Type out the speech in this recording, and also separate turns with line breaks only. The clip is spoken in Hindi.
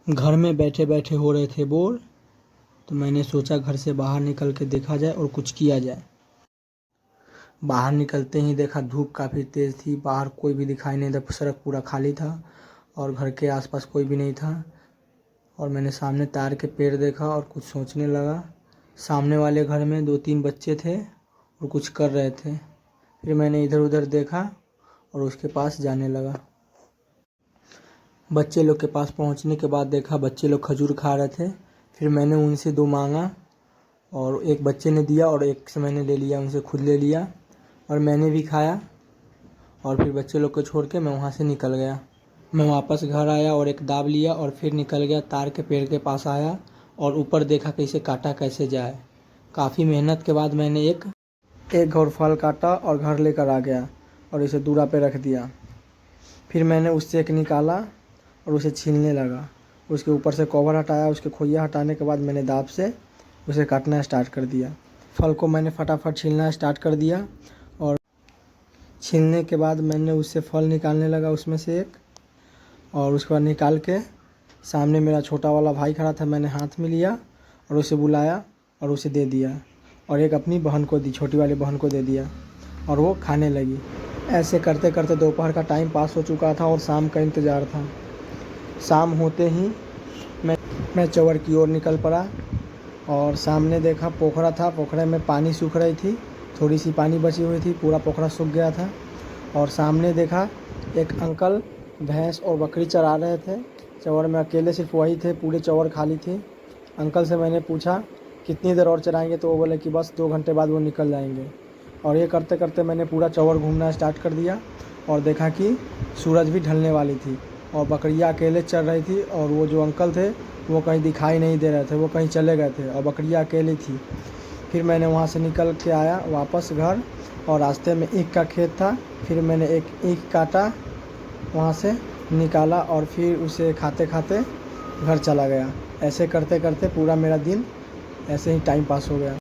घर में बैठे बैठे हो रहे थे बोर, तो मैंने सोचा घर से बाहर निकल के देखा जाए और कुछ किया जाए। बाहर निकलते ही देखा धूप काफ़ी तेज़ थी, बाहर कोई भी दिखाई नहीं था, सड़क पूरा खाली था और घर के आसपास कोई भी नहीं था। और मैंने सामने तार के पेड़ देखा और कुछ सोचने लगा। सामने वाले घर में 2-3 बच्चे थे और कुछ कर रहे थे। फिर मैंने इधर उधर देखा और उसके पास जाने लगा। बच्चे लोग के पास पहुंचने के बाद देखा बच्चे लोग खजूर खा रहे थे। फिर मैंने उनसे 2 मांगा और एक बच्चे ने दिया और एक से मैंने ले लिया, उनसे खुद ले लिया और मैंने भी खाया। और फिर बच्चे लोग को छोड़ के मैं वहाँ से निकल गया। मैं वापस घर आया और एक दाव लिया और फिर निकल गया। तार के पेड़ के पास आया और ऊपर देखा कैसे काटा कैसे जाए। काफ़ी मेहनत के बाद मैंने एक और फल काटा और घर लेकर आ गया और इसे दूरा पे रख दिया। फिर मैंने उससे एक निकाला और उसे छीलने लगा। उसके ऊपर से कवर हटाया, उसके खोइया हटाने के बाद मैंने दाँत से उसे काटना स्टार्ट कर दिया। फल को मैंने फटाफट छीलना स्टार्ट कर दिया और छीलने के बाद मैंने उससे फल निकालने लगा उसमें से एक, और उसके बाद निकाल के सामने मेरा छोटा वाला भाई खड़ा था, मैंने हाथ में लिया और उसे बुलाया और उसे दे दिया और एक अपनी बहन को दी, छोटी वाली बहन को दे दिया और वो खाने लगी। ऐसे करते करते दोपहर का टाइम पास हो चुका था और शाम का इंतज़ार था। शाम होते ही मैं चौर की ओर निकल पड़ा और सामने देखा पोखरा था। पोखरे में पानी सूख रही थी, थोड़ी सी पानी बची हुई थी, पूरा पोखरा सूख गया था। और सामने देखा एक अंकल भैंस और बकरी चरा रहे थे। चौर में अकेले सिर्फ वही थे, पूरे चौर खाली थी। अंकल से मैंने पूछा कितनी देर और चराएंगे, तो वो बोले कि बस 2 घंटे बाद वो निकल जाएंगे। और ये करते करते मैंने पूरा चौर घूमना स्टार्ट कर दिया और देखा कि सूरज भी ढलने वाली थी और बकरियाँ अकेले चर रही थी और वो जो अंकल थे वो कहीं दिखाई नहीं दे रहे थे, वो कहीं चले गए थे और बकरियाँ अकेली थी। फिर मैंने वहाँ से निकल के आया वापस घर और रास्ते में ईख का खेत था। फिर मैंने एक ईख काटा, वहाँ से निकाला और फिर उसे खाते खाते घर चला गया। ऐसे करते करते पूरा मेरा दिन ऐसे ही टाइम पास हो गया।